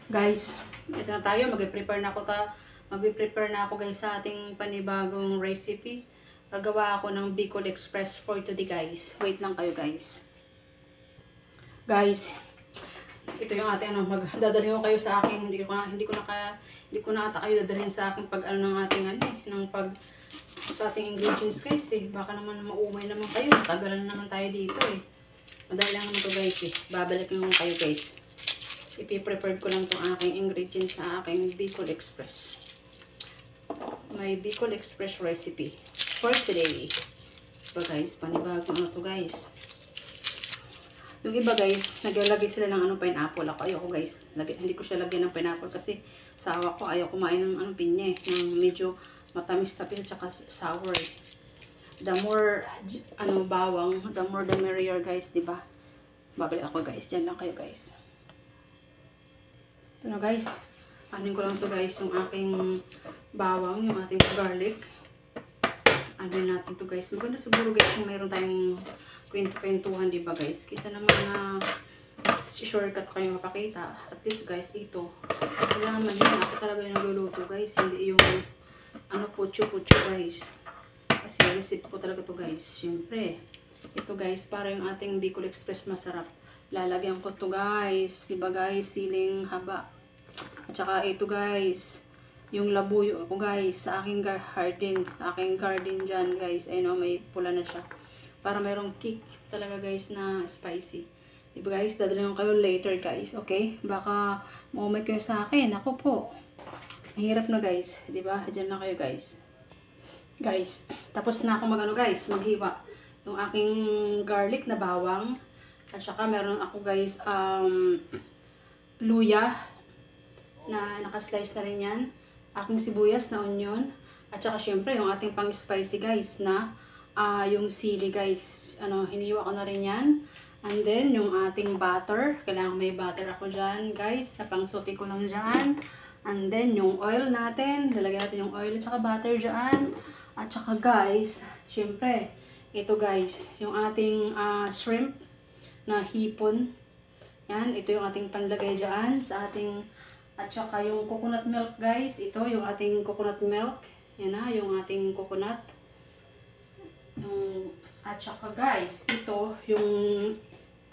Guys, ito na tayo. Magpe-prepare na ako guys sa ating panibagong recipe. Gagawa ako ng Bicol Express for today guys. Wait lang kayo guys. Guys, ito yung ating dadalhin ko kayo sa akin. Hindi ko na ata kayo dadalhin sa akin pag ng ating sa ating ingredients guys eh. Baka naman maumay naman kayo. Tagalan naman tayo dito eh. Madali lang naman to guys eh. Babalik naman kayo guys. Ipi-prepared ko lang itong aking ingredients sa aking Bicol Express. My Bicol Express recipe for today. Diba guys, panibago to guys. Yung iba guys, naglalagay sila ng pineapple. Ayoko guys, hindi ko siya lagyan ng pineapple kasi sawa ko. Ayaw kumain ng pinya eh. Ng medyo matamis-tapis at saka sour. The more bawang, the more the merrier guys, diba? Babalik ako guys, dyan lang kayo guys. Ito na guys, anin ko lang to guys yung aking bawang, yung ating garlic. Anin natin to guys. Maganda siguro guys kung mayroon tayong kwento-kwentuhan, diba guys? Kisa naman na shortcut ko kayo mapakita. At least guys, ito. Kailangan man yun. Ako talaga yung nagluluto guys. Hindi yung putyo-putyo guys. Kasi recipe ko talaga to guys. Siyempre, ito guys, para yung ating Bicol Express masarap. Lalagyan ko to guys, diba guys, siling haba. At saka ito guys, yung labuyo ko guys, sa aking garden dyan guys. Ayun may pula na siya. Para mayroong kick talaga guys na spicy. Diba guys, dadalhin ko kayo later guys, okay? Baka maumay kayo sa akin, ako po. Mahirap na guys, diba? Dyan na kayo guys. Guys, tapos na ako maghiwa. Yung aking garlic na bawang. At saka meron ako guys luya na nakaslice na rin yan. Aking sibuyas na onion. At saka syempre yung ating pang spicy guys na yung sili guys. Hiniwa ko na rin yan. And then yung ating butter. Kailangan may butter ako dyan guys. Sa pang sote ko lang dyan. And then yung oil natin. Lalagyan natin yung oil at saka butter dyan. At saka guys, syempre ito guys, yung ating shrimp na hipon. Yan, ito yung ating panlagay dyan sa ating, at saka yung coconut milk guys. Ito yung ating coconut milk. Yan na, yung ating coconut. At saka guys, ito yung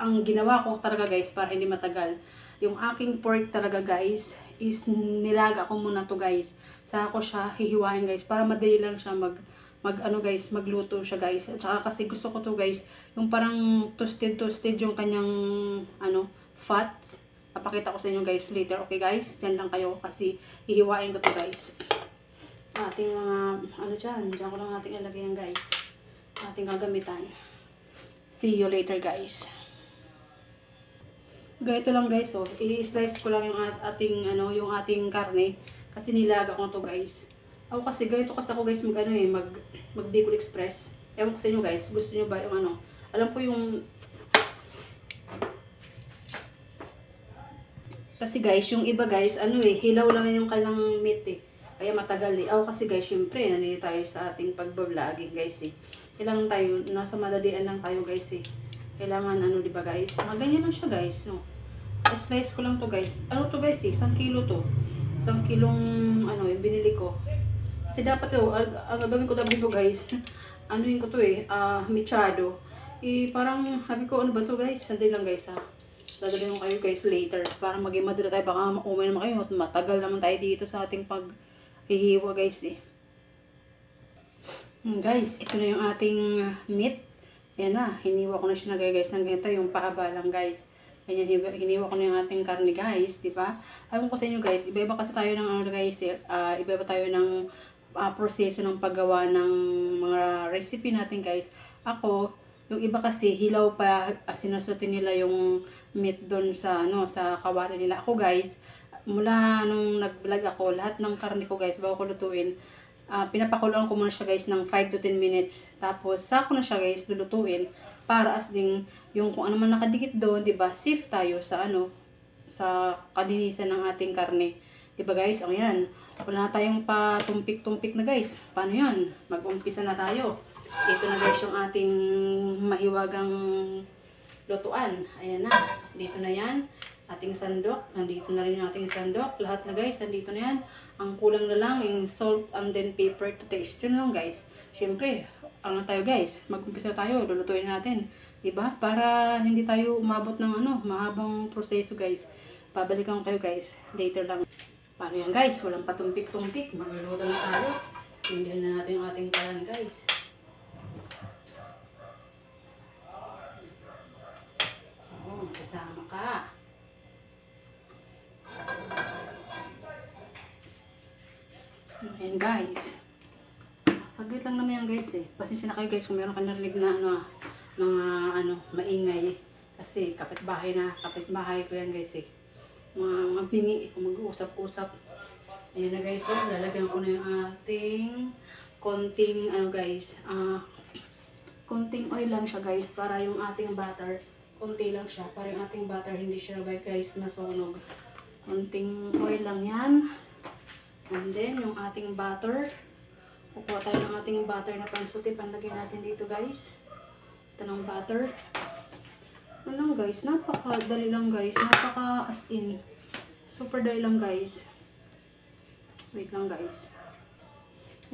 ang ginawa ko talaga guys para hindi matagal. Yung aking pork talaga guys is nilaga ko muna to guys. Saka ko siya hihiwain guys para madali lang siya magluto siya guys. At saka kasi gusto ko to guys, yung parang toasted yung kanyang fats. Papakita ko sa inyo guys later. Okay guys, dyan lang kayo kasi hihiwain ko to guys. Ating mga dyan ko lang ating ilagay yan guys. Ating gagamitan. See you later guys. Ganito lang guys, i-slice ko lang yung ating karne kasi nilaga ko to guys. Ako kasi ganito kasi ako guys mag Bicol Express. Ewan ko sa inyo guys, gusto niyo ba yung alam ko yung kasi guys, yung iba guys, hilaw lang yung kailang meat eh. Kaya matagal eh. Ako kasi guys, syempre, nandito tayo sa ating pagbabloging guys eh. Kailangan tayo, nasa madalian lang tayo guys eh. Kailangan diba guys? Ganyan lang siya guys, no. Slice ko lang to guys. To guys eh, 1 kilo to. 1 kilong yung binili ko. Kasi dapat ang gagawin ko dapat dito guys. Yun ko to mechado. Parang sabi ko ba to guys? Sandali lang guys ha. Dadalhin ko kayo guys later para maging madali tayo. Baka makumay naman kayo. Matagal naman tayo dito sa ating paghihiwa guys eh. Guys, ito na yung ating meat. Yan na, hiniwa ko na siya guys ng ganito, yung paaba lang guys. Ayan, hiniwa ko na yung ating karne guys, di ba? Alam ko sa inyo guys, iba-iba kasi tayo ng guys, iba-iba tayo ng proseso ng paggawa ng mga recipe natin guys. Ako, yung iba kasi hilaw pa, sinusutin nila yung meat doon sa sa kawali nila. Ako guys, mula nung nag-vlog ako, lahat ng karne ko guys, bago ko lutuin, pinapakuloan ko muna siya guys ng 5 to 10 minutes. Tapos sako na siya guys lulutuin para as ding yung kung ano man nakadikit doon, 'di ba? Safe tayo sa sa kalinisan ng ating karne. 'Di ba guys? Ayan. Wala na tayong patumpik-tumpik na guys. Paano 'yan? Mag-umpisa na tayo. Ito na guys yung ating mahiwagang lutuan. Ayan na. Dito na 'yan. ating sandok. Nandito na rin yung ating sandok. Lahat na guys, nandito na yan. Ang kulang na lang yung salt and then pepper to taste. Yun lang guys. Siyempre, ano tayo guys, mag-umpisa tayo, lulutuin natin. Diba? Para hindi tayo umabot ng mahabang proseso guys. Pabalikan ko kayo guys, later lang. Paano yan guys? Walang patumpik-tumpik. Magluluto na tayo. Sindihan na natin yung ating kalan guys. Oo, kasama ka. Ayan guys. Saglit lang naman yan guys eh. Pasensya na kayo guys kung meron ka narinig na mga maingay. Kasi kapitbahay ko yan guys eh. Mga bingi kung mag-uusap-usap. Ayan na guys, lalagyan ko na yung ating konting guys. Konting oil lang siya guys para yung ating butter. Konti lang siya para yung ating butter hindi siya guys masunog. Konting oil lang yan. And then yung ating butter. Kukuha tayo ng ating butter na pansuti. Panlagay natin dito guys. Ito ng butter. Ano lang guys, napakadali lang guys. Napaka as in. Super dali lang guys. Wait lang guys.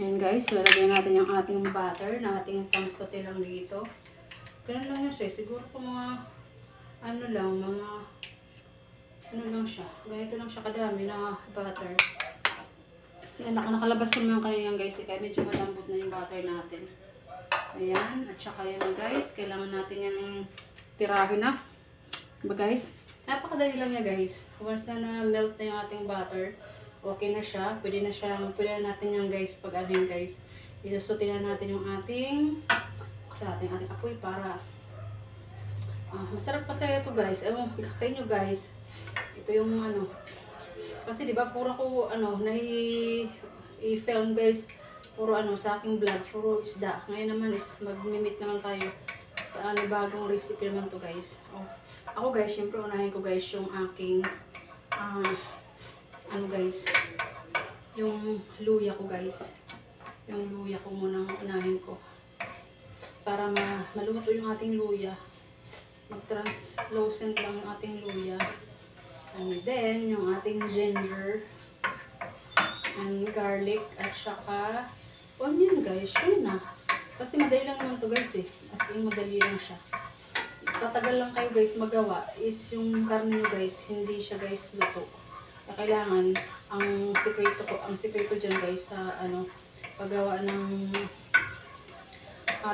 Ayan guys, lalagay natin yung ating butter na ating pansuti lang dito. Ganun lang yun siya. Siguro kung mga ano lang siya. Ganito lang siya kadami na butter. Ayan, nakalabas naman yung kanina guys. Kaya medyo malambot na yung butter natin. Ayan, at saka yun guys. Kailangan natin yung tirahin na. Diba guys? Napakadali lang niya guys. Once na melt na yung ating butter, okay na siya. Pwede na natin yung guys pag ano guys. Ilusutin na natin yung ating apoy para masarap kasi ito guys. Ewan, kakain nyo guys. Ito yung kasi diba puro ko i-film guys. Puro sa aking vlog. Puro isda. Ngayon naman is mag-mimit naman tayo. Bagong recipe naman to guys. Ako guys, syempre unahin ko guys yung aking guys, yung luya ko guys. Yung luya ko muna unahin ko. Para maluto yung ating luya. Mag-translucent lang yung ating luya. And then, yung ating ginger and garlic at saka onion guys. Yun na. Kasi madali lang naman to guys eh. As in, madali lang siya. Tatagal lang kayo guys magawa is yung karne nyo guys, hindi siya guys luto. Kailangan, ang sikreto dyan guys sa paggawa ng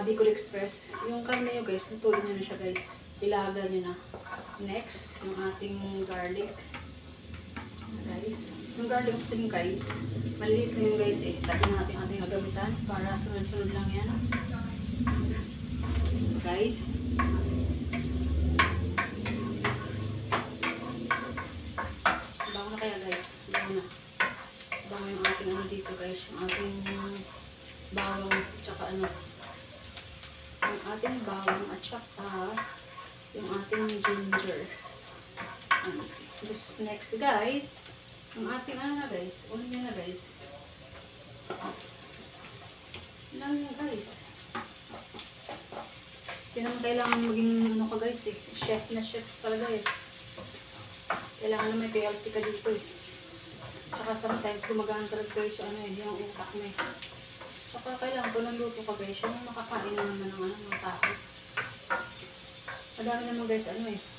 Bicol Express, yung karne nyo guys, lutuin nyo na siya guys. Ilaga nyo na. Next, yung ating garlic. Guys, yung garlic ko din guys, maliit na yung guys eh. Tabi natin ating gagamitan para sunod-sunod lang yan. Guys, bango na kaya guys, bango na. Bango yung ating dito guys, yung ating bawang at saka yung ating bawang at saka yung ating ginger. Next guys, yung ating guys, onion na guys. Lang yun guys. Hindi naman kailangan maging ka guys eh. Chef na chef talaga eh. Kailangan na may PLC ka dito eh. Saka sometimes gumagaan talaga guys yung utak mo eh. Saka kailangan ko ng luto ka guys, yung makakain na naman ng tao. Madami naman guys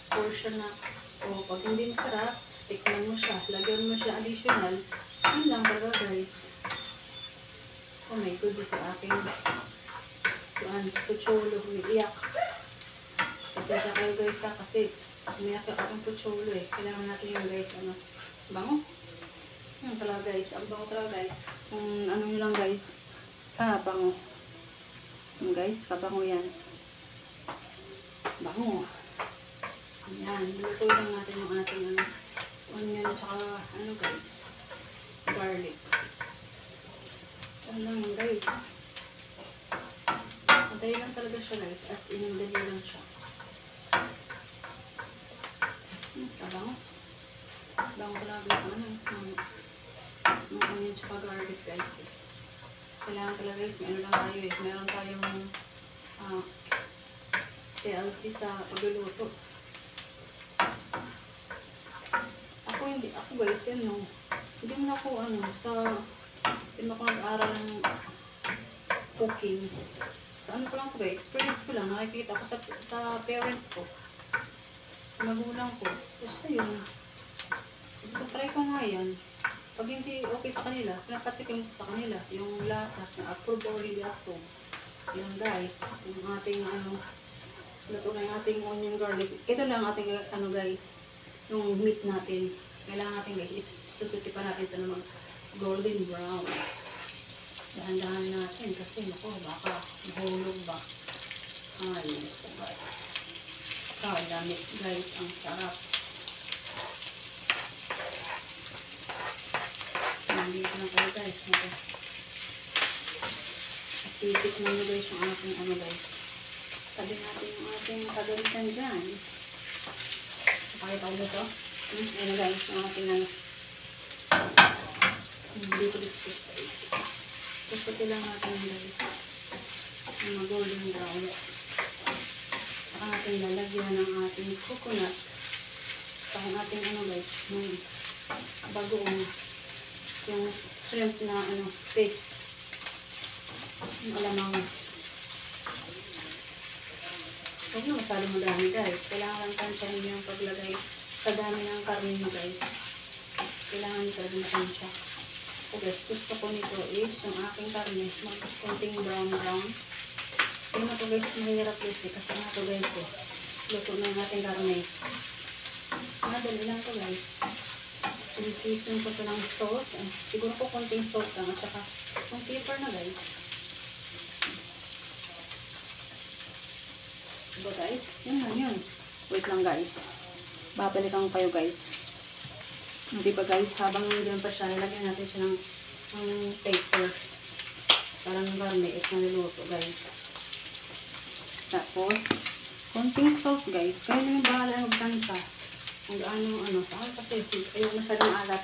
portion na pag hindi masarap, tikman mo siya, lagyan mo siya additional. Yun lang talaga guys. Oh my goodness, sa aking pucholo, umiiyak. Kasi siya kayo guys kasi umiiyak yung aking pucholo eh. Kailangan natin yung guys, bango. Yan talaga guys, ang bango talaga guys. Kung nyo lang guys, bango. Yan guys, kabango yan. Bango. Ayan, luto lang natin yung ating onion at saka guys, garlic. Ano lang guys. Madali lang talaga siya guys, as in madali lang siya. Kabango. Bango talaga yung onion at saka garlic guys eh. Kailangan talaga guys, may lang tayo eh. Meron tayong TLC sa pagluluto. ako guys, yan no. Hindi mo ako hindi mo ako nag-aaral ng cooking. Sa ano ko lang po guys, experience ko lang, nakikita ko sa parents ko, sa magulang ko. Tapos ayun, try ko nga yan. Pag hindi okay sa kanila, pinapatikim ko sa kanila yung lasa, na approve or hindi approve. Yan guys, yung ating luto na yung ating onion garlic. Ito lang ating guys, yung meat natin. Kailangan natin guys, susuti pa natin ito ng golden brown. Dahan-dahan natin kasi nako, baka mahulog ba. Ay, ito guys. Lamit guys, ang sarap. Nandito na kayo guys. At titik na nyo guys yung ating guys. Tabi natin yung ating kagalitan dyan. Pakita ko dito. Ayan guys, yung ating hindi ko discuss guys. Susuti lang natin guys. Yung golden brown. Saka natin lalagyan ng ating coconut. Saka yung ating guys, yung bagoong yung shrimp na paste. Yung alamang. Huwag na masyadong madami guys. Kailangan lang tansyahin yung paglagay sa dami ng karne mo guys. Kailangan nyo talaga matansya. So guys, gusto ko nito is yung aking karne, konting brown. Hindi na ito guys, mahirap guys eh. Kasi nga ito guys eh, luto na yung ating karne. Madali lang ito guys. I-season ko ito ng salt. Siguro ko konting salt lang at saka yung pepper na guys. Diba guys? Yun lang yun. Wait lang guys. Babalikan ko kayo guys. Diba guys, habang nandiyan pa siya, nilagyan natin siya ng paper. Parang garne is naluluto guys. Tapos, konting salt guys. Kaya nyo bahala magtansa. Kung gaano saan kasi ayaw masyadong alat.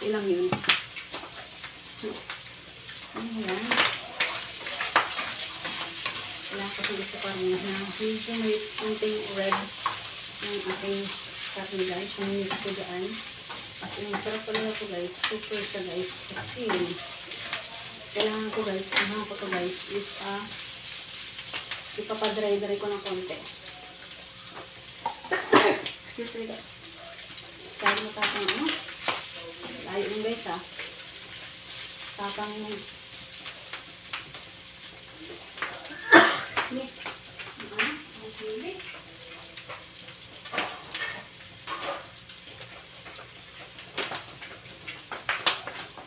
Ilang yun. Ayan. Kailangan kasi gusto pa rin na medyo may konting red yung ating karne guys. Yung nito ko dyan. Kasi masarap pa rin ito guys. Super siya guys. Kasi kailangan ko guys, ang ko to guys is ipapadry-dry ko ng konti. Excuse me guys. Sabi mo tapang layo yung guys tapang okay.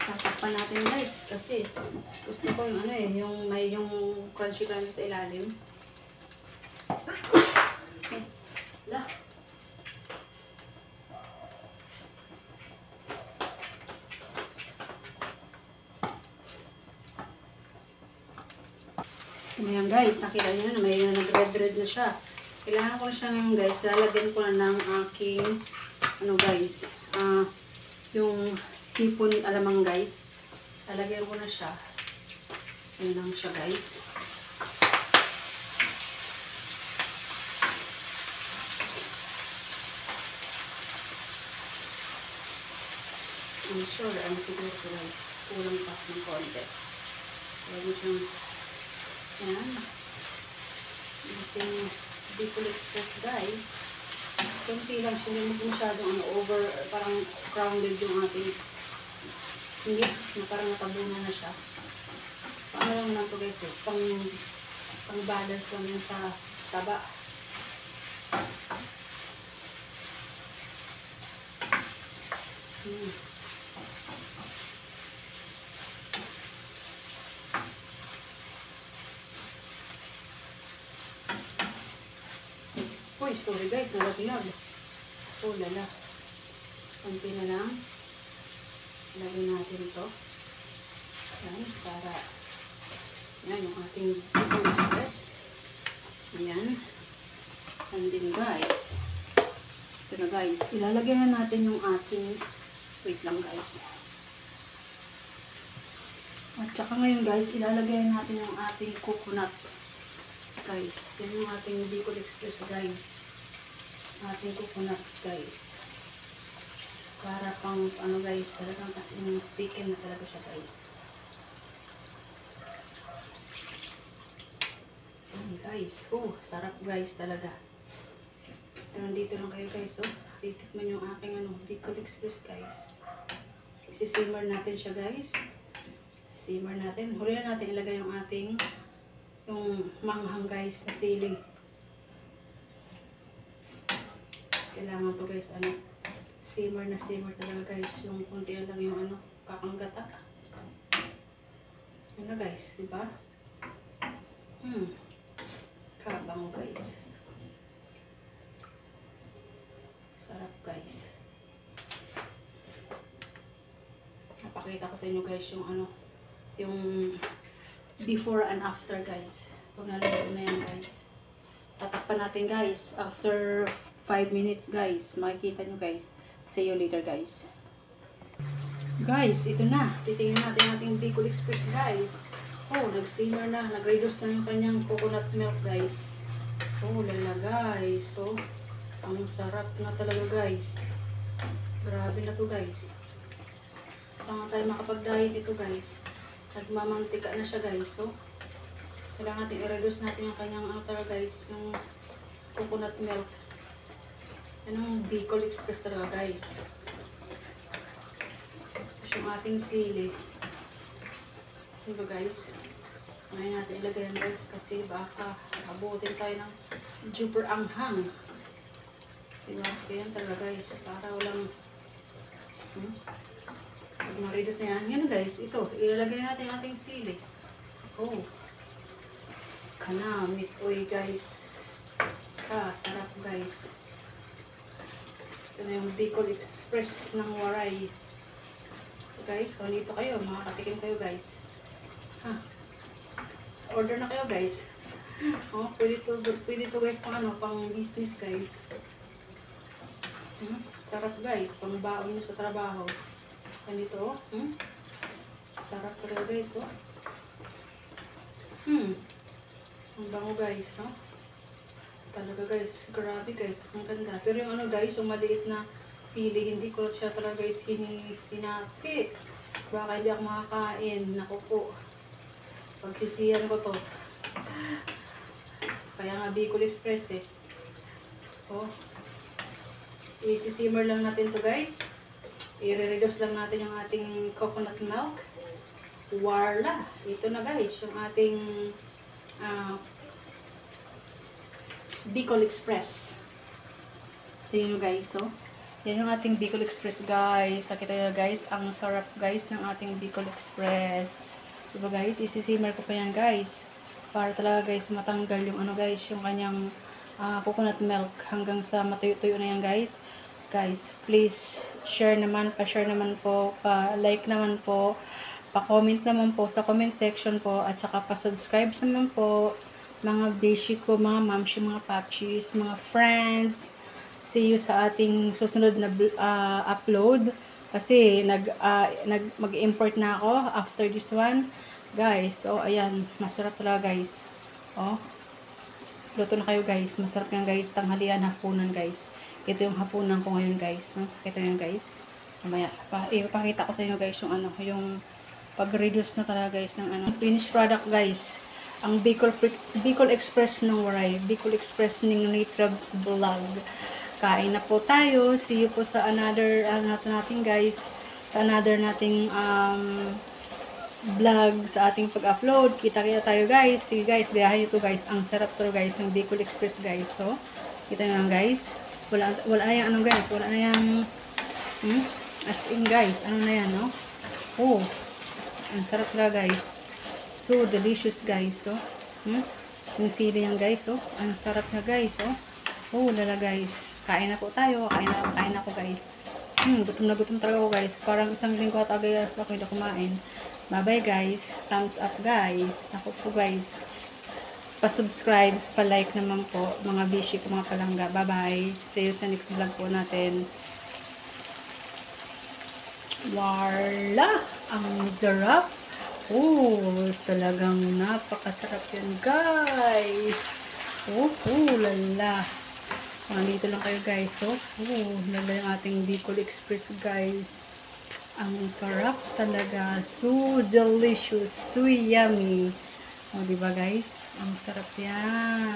Tatakpan natin guys kasi gusto ko yung yung may yung crunchy sa ilalim. La. Ayan guys, nakita nyo na may nag-red na siya. Kailangan ko na siya ngayon guys, lalagyan ko na ng aking guys, yung hipon alamang guys. Lalagyan ko na siya. Ayan lang siya guys. I'm sure siguro ko guys, kulang pa ng konti. Lagyan siyang yan. Ating Bicol Express guys. Kunti lang siya, hindi masyadong over, parang grounded yung ating hindi, parang natabunan na siya. Paano lang lang ito guys pang balance lang yan sa taba. Uy, sorry guys, nalaglag. Oh, lala. Kunti na lang. Lagyan natin ito. Yan, para yan yung ating Bicol Express. Ayan. And then guys, ito na guys, ilalagyan na natin yung ating, wait lang guys. At saka ngayon guys, ilalagyan natin yung ating coconut. Guys, yan yung ating Bicol Express guys. Ating coconut guys. Para pang ano guys, talagang as in chicken na talaga siya guys. Guys, sarap guys talaga. Nandito lang kayo guys, titikman yung aking Bicol Express guys. Isisimmer natin siya guys. Simmer natin. Huli na natin ilagay yung ating manghang guys na sili. Kailangan to guys, simmer na simmer talaga guys. Yung kunti lang yung kakanggata. Ano guys, diba? Kabango guys. Sarap guys. Napakita ko sa inyo guys yung before and after guys. Pag nalagyan na yan guys. Tatakpan natin guys. After 5 minutes guys. Makikita nyo guys. See you later guys. Guys, ito na. Titingnan natin ating Bicol Express guys. Nag-simmer na. Nag-reduce na yung kanyang coconut milk guys. Lala guys. Ang sarap na talaga guys. Grabe na to guys. Kaya tayo makapag-diet ito guys. Nagmamantika na siya guys. Kailangan natin i-reduce natin yung kanyang guys. Yung coconut milk. Yan ang Bicol Express talaga guys. Yung ating sili. Diba guys? Ngayon natin ilagay yan guys. Kasi baka abutin tayo ng super anghang. Diba? Kaya talaga guys. Para walang pag ma-reduce na yan. Yan guys. Ito. Ilalagay natin yung ating sili. Kanamit. Uy guys. Sarap guys. Ito na yung Bicol Express ng Waray. Guys, kung dito kayo, makakatikim kayo guys. Order na kayo guys. Pwede to guys pang business guys. Sarap guys, pang baon nyo sa trabaho. Ganito sarap talaga guys ang bango guys talaga guys, grabe guys, ang ganda. Pero yung guys, yung maliit na sili, hindi ko siya talaga guys hinapi. Baka hindi ako makakain. Naku po. Pagsisiyan ko to. Kaya nga Bicol Express i-simmer lang natin to guys. I-reduce lang natin yung ating coconut milk. Voila! Ito na guys, yung ating Bicol Express. Tingnan nyo guys, yan yung ating Bicol Express guys. Nakita nyo guys, ang sarap guys ng ating Bicol Express. Diba guys, isisimmer ko pa yan guys. Para talaga guys, matanggal yung guys, yung kanyang coconut milk hanggang sa matuyo-tuyo na yan guys. Guys, please share naman, pa-share naman po, pa-like naman po, pa-comment naman po sa comment section po, at saka pa-subscribe naman po mga beshi ko, mga mamshi, mga papchis, mga friends. See you sa ating susunod na upload. Kasi mag-import na ako after this one. Guys, ayan, masarap talaga guys. Luto na kayo guys. Masarap yan guys. Tanghalian, hapunan guys. Ito yung hapunan ko ngayon guys. Ito yan guys. Mamaya, ipapakita ko sa inyo guys yung yung pag-reduce na talaga guys ng finished product guys. Ang Bicol Express ng Waray. Bicol Express ng Nitrabs Vlog. Kain na po tayo. See you po sa another natin guys. Sa another nating vlog sa ating pag-upload. Kita-kita tayo guys. Sige guys, gayahin ito guys. Ang sarap to guys, yung Bicol Express guys. Kita nyo lang guys. Wala na yung guys. Wala na yung as in guys. Ano na yan ang sarap talaga guys. So delicious guys. Yung sili yan guys. Ang sarap na guys. Lala guys. Kain na po tayo. Kain na po guys. Gutom na gutom talaga ako guys. Parang isang linggo at agad sa akin na kumain. Bye bye guys. Thumbs up guys. Ako po guys. Pa-subscribe, pa-like naman po. Mga bishi ko, mga palangga. Bye bye. See you sa next vlog po natin. Wala! Ang sarap! Talagang napakasarap yan guys. Lala. Nandito lang kayo guys. So, lala yung ating Bicol Express guys. Ang sarap talaga. So delicious. So yummy. O, diba guys? Ang sarap yan.